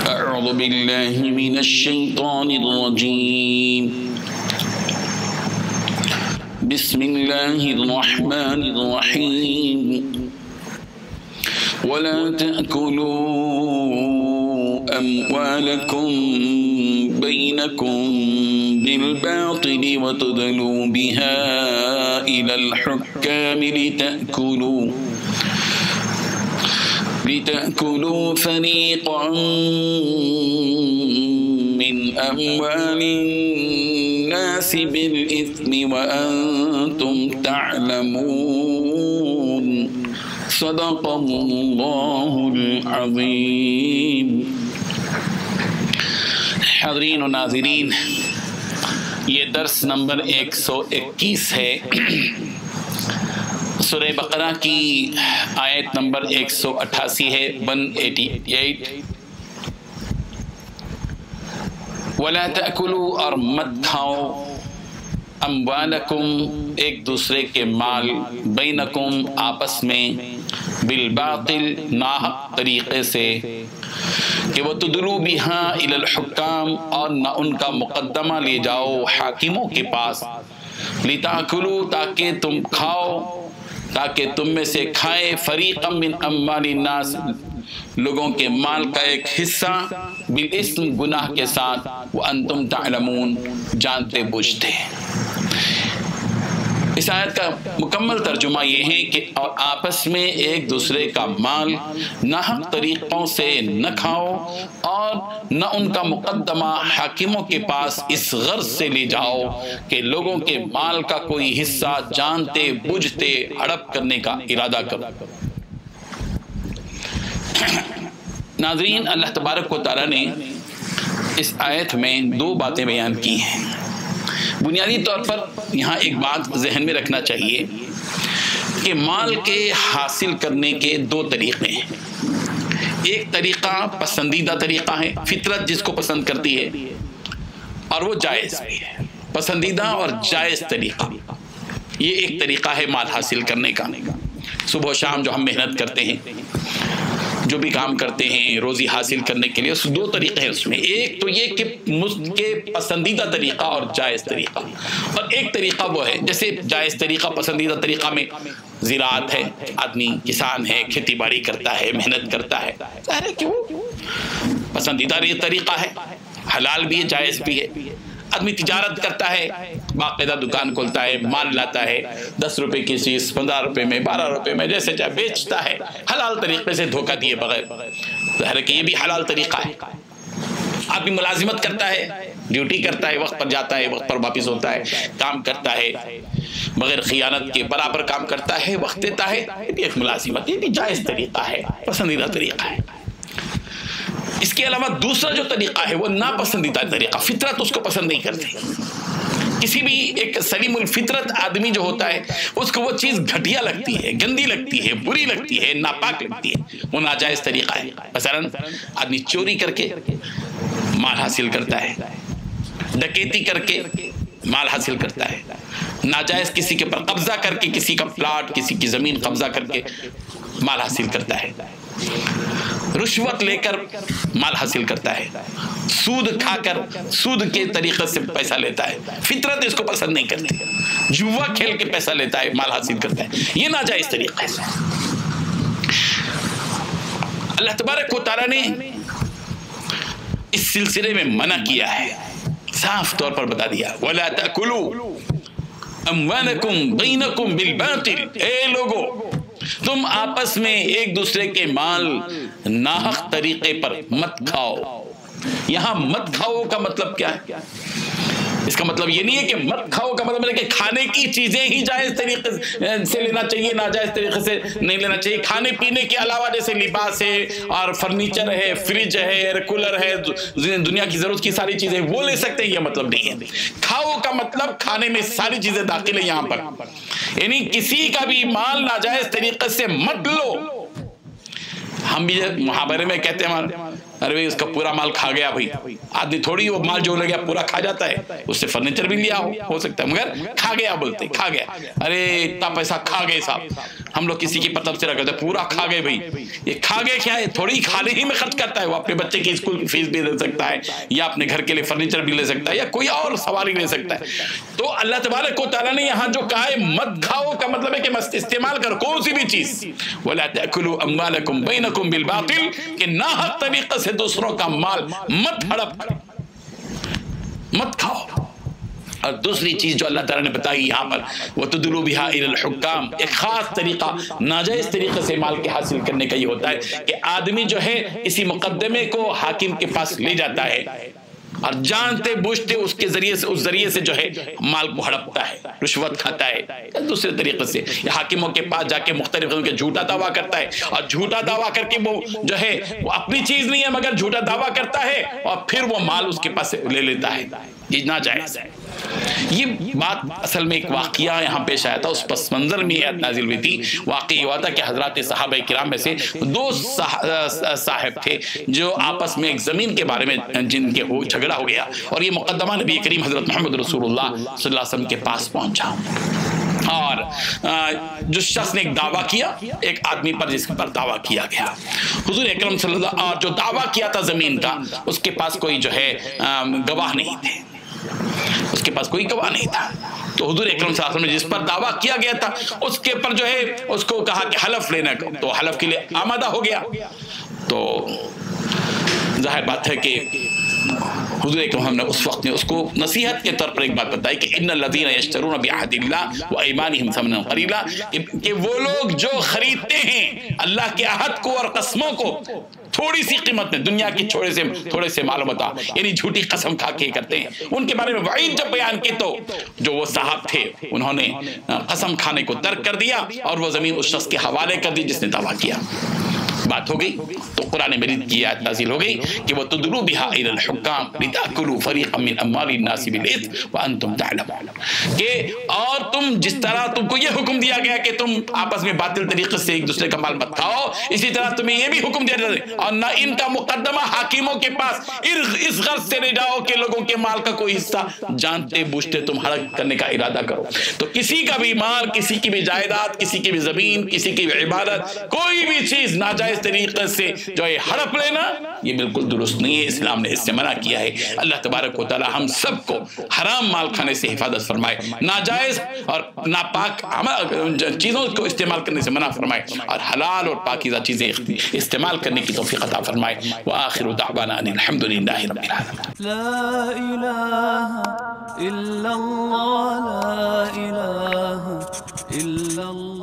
أعوذ بالله من الشيطان الرجيم بسم الله الرحمن الرحيم ولا تأكلوا أموالكم بينكم بالباطل وتدلوا بها إلى الحكام لتأكلوا فريقا من أموال الناس بالإثم وأنتم تعلمون صدق الله العظيم۔ حاضرین و ناظرین، یہ درس نمبر 121 ہے سورہ بقرہ کی آیت نمبر 188 ہے 188۔ وَلَا تَأْكُلُوا، اور مت کھاؤ، اموالکم، ایک دوسرے کے مال، بینکم، آپس میں، بالباطل، ناحق طریقے سے، کہ وہ تدلوا بہا الی الحکام، اور نہ ان کا مقدمہ لے جاؤ حاکموں کے پاس، لتاکلوا، تاکہ تم کھاؤ، تاکہ تم میں سے کھائے، فریقا من اموال الناس، لوگوں کے مال کا ایک حصہ، بالاسم، گناہ کے ساتھ، وانتم تعلمون، جانتے بوجھتے۔ اس آیت کا مکمل ترجمہ یہ ہے کہ اور آپس میں ایک دوسرے کا مال ناحق طریقوں سے نہ کھاؤ، اور نہ ان کا مقدمہ حاکموں کے پاس اس غرض سے لے جاؤ کہ لوگوں کے مال کا کوئی حصہ جانتے بوجھتے ہڑپ کرنے کا ارادہ کرو۔ ناظرین، اللہ تبارک و تعالیٰ نے اس آیت میں دو باتیں بیان کی ہیں۔ بنیادی طور پر یہاں ایک بات ذہن میں رکھنا چاہیے کہ مال کے حاصل کرنے کے دو طریقے ہیں۔ ایک طریقہ پسندیدہ طریقہ ہے، فطرت جس کو پسند کرتی ہے، اور وہ جائز بھی ہے۔ پسندیدہ اور جائز طریقہ، یہ ایک طریقہ ہے مال حاصل کرنے کا۔ صبح و شام جو ہم محنت کرتے ہیں، جو بھی کام کرتے ہیں روزی حاصل کرنے کے لیے، اس دو طریقے ہیں اس میں۔ ایک تو یہ کہ پسندیدہ طریقہ اور جائز طریقہ، اور ایک طریقہ وہ ہے جیسے جائز طریقہ، پسندیدہ طریقہ میں زراعت ہے، آدمی کسان ہے، کھیتی باڑی کرتا ہے، محنت کرتا ہے، ظاہر ہے کہ وہ پسندیدہ طریقہ ہے، حلال بھی ہے، جائز بھی ہے۔ آدمی تجارت کرتا ہے، باقاعدہ دکان کھولتا ہے، مال لاتا ہے، 10 روپے کی چیز 15 روپے میں، 12 روپے میں، جیسے چاہے بیچتا ہے، حلال طریقے سے، دھوکہ دیے بغیر۔ ظاہر ہے کہ یہ بھی حلال طریقہ ہے۔ آدمی ملازمت کرتا ہے، ڈیوٹی کرتا ہے، وقت پر جاتا ہے، وقت پر واپس ہوتا ہے، کام کرتا ہے، بغیر خیانت کے برابر کام کرتا ہے، وقت دیتا ہے، یہ بھی ایک ملازمت، یہ بھی جائز طریقہ ہے، پسندیدہ طریقہ ہے۔ اس کے علاوہ دوسرا جو طریقہ ہے وہ ناپسندیدہ طریقہ، فطرت اس کو پسند نہیں کرتی۔ کسی بھی ایک سلیم الفطرت آدمی جو ہوتا ہے، اس کو وہ چیز گھٹیا لگتی ہے، گندی لگتی ہے، بری لگتی ہے، ناپاک لگتی ہے، وہ ناجائز طریقہ ہے۔ مثلا آدمی چوری کر کے مال حاصل کرتا ہے، ڈکیتی کر کے مال حاصل کرتا ہے، ناجائز کسی کے پر قبضہ کر کے، کسی کا پلاٹ، کسی کی زمین قبضہ کر کے مال حاصل کرتا ہے، رشوت لے کر مال حاصل کرتا ہے، سود کھا کر سود کے طریقے سے پیسہ لیتا ہے، فطرت اس کو پسند نہیں کرتی، جوا کھیل کے پیسہ لیتا ہے، مال حاصل کرتا ہے، یہ ناجائز طریقہ ہے۔ اللہ تبارک و تعالیٰ نے اس سلسلے میں منع کیا ہے، صاف طور پر بتا دیا، وَلَا تَأْكُلُوا أَمْوَالَكُمْ بَيْنَكُمْ بِالْبَاطِلِ، اے لوگو، تم آپس میں ایک دوسرے کے مال ناحق طریقے پر مت کھاؤ۔ یہاں مت کھاؤ کا مطلب کیا ہے؟ اس کا مطلب یہ نہیں ہے کہ مت کھاؤ کا مطلب ہے کہ کھانے کی چیزیں ہی جائز طریقے سے لینا چاہیے، ناجائز طریقے سے نہیں لینا چاہیے۔ کھانے پینے کے علاوہ جیسے لباس ہے اور فرنیچر ہے، فریج ہے، ایئر کولر ہے، دنیا کی ضرورت کی ساری چیزیں وہ لے سکتے ہیں، یہ مطلب نہیں ہے۔ کھاؤ کا مطلب کھانے میں ساری چیزیں داخل ہیں یہاں پر، یعنی کسی کا بھی مال ناجائز طریقے سے مت لو۔ ہم بھی محاورے میں کہتے ہیں अरे भाई उसका पूरा माल खा गया भाई, आदमी थोड़ी वो माल जो ले गया पूरा खा जाता है, उससे फर्नीचर भी लिया हो सकता है, मगर खा गया बोलते, खा गया, अरे इतना पैसा खा गए साहब, हम लोग किसी की पतब से रखते पूरा खा गए भाई। ये खा गए क्या है, थोड़ी खाने ही में खर्च करता है, वो अपने बच्चे की स्कूल की फीस भी दे सकता है, या अपने घर के लिए फर्नीचर भी ले सकता है, या कोई और सवारी ले सकता है। तो अल्लाह तबारक व तआला ने यहाँ जो कहा है मत खाओ का मतलब है कि मत इस्तेमाल करो कौन सी भी चीज, वला तअकुलू अम्वालकुम बैनकुम बिल बातिल, कि नाहक तरीके से दूसरों का माल मत हड़प करो, मत खाओ। और दूसरी चीज जो अल्लाह ताला ने बताई यहाँ पर, वो तुदलू बिहा इलल हुक्काम, एक खास तरीका नाजायज तरीके से माल के हासिल करने का ये होता है कि आदमी जो है इसी मुकद्दमे को हाकिम के पास ले जाता है और जानते बूझते उसके जरिए से, उस जरिए से जो है माल को हड़पता है, रिश्वत खाता है, दूसरे तरीके से हाकिमों के पास जाके मुख्तलिफ किस्म के झूठा दावा करता है, और झूठा दावा करके वो जो है वो अपनी चीज नहीं है मगर झूठा दावा करता है और फिर वो माल उसके पास से ले लेता है, ये नाजायज है। ये बात असल में एक वाक़िया यहाँ पेश आया था, उस पस मंजर में आयत नाजिल हुई थी। वाक़ई हुआ था कि हजरत सहाबा किराम में से दो साहब थे जो आपस में एक ज़मीन के बारे में जिनके झगड़ा हो गया, और ये मुक़द्दमा नबी करीम हज़रत मोहम्मद रसूलुल्लाह सल्लल्लाहु अलैहि वसल्लम के पास पहुँचा। और जो शख्स ने एक दावा किया, एक आदमी पर जिसके पर दावा किया गया, हुजूर अकरम सल्लल्लाहु अलैहि वसल्लम, और जो दावा किया था ज़मीन का उसके पास कोई जो है गवाह नहीं थे, उसके पास कोई गवाह नहीं था। तो हुजूर अकरम सल्लल्लाहु अलैहि वसल्लम ने जिस पर दावा किया गया था उसके ऊपर जो है उसको कहा कि हलफ लेना, तो हलफ के लिए आमादा हो गया। तो जाहिर बात है कि हुजूर अकरम ने उस वक्त में उसको नसीहत के तौर पर एक बात बताई कि इन्नल लज़ीना यश्तरून बिअहदिल्लाह व अयमानिहिम समनन क़लीला, कि वो लोग जो खरीदते हैं अल्लाह के अहद को और कसमों को थोड़ी सी कीमत में, दुनिया की थोड़े से मालूमता, यानी झूठी कसम खा के करते हैं, उनके बारे में वईद जब बयान की तो जो वो साहब थे उन्होंने कसम खाने को तर्क कर दिया और वो जमीन उस शख्स के हवाले कर दी जिसने दावा किया। बात हो गई तो कुरान मजीद की आयत नाज़िल हो गई कि वो तुदलू बिहा इलल हुक्काम लिताकुलू फरीक़म मिन अम्वालिन नास बिल इस्म व अंतुम तअलमून, कि और तुम जिस तरह तुमको ये हुक्म दिया गया कि तुम आपस में बातिल तरीके से एक दूसरे का माल मत खाओ, इसी तरह तुम्हें ये भी हुक्म दिया जाता है और ना इनका मुकद्दमा हाकिमों के पास इस गर्ज से ले जाओ कि लोगों के माल का कोई हिस्सा जानते बूझते तुम हड़प करने का इरादा करो। तो किसी का भी माल, किसी की भी जायदाद, किसी की भी जमीन, किसी की भी इबादत, कोई भी चीज नाजायज तरीके से जो है हड़प लेना, ये बिल्कुल दुरुस्त नहीं है, इस्लाम ने इससे मना किया है। अल्लाह तबारक व तआला हम सबको हराम माल खाने से हिफाजत फरमाए, नाजायज और नापाक चीज़ों को इस्तेमाल करने से मना फरमाए और हलाल और पाकीज़ा चीज़ें इस्तेमाल करने की तौफीक अता फरमाए। व आखिरु दाअवाना अनिल हम्दुलिल्लाहि रब्बिल आलमीन। ला इलाहा इल्लल्लाह, ला इलाहा इल्लल्लाह।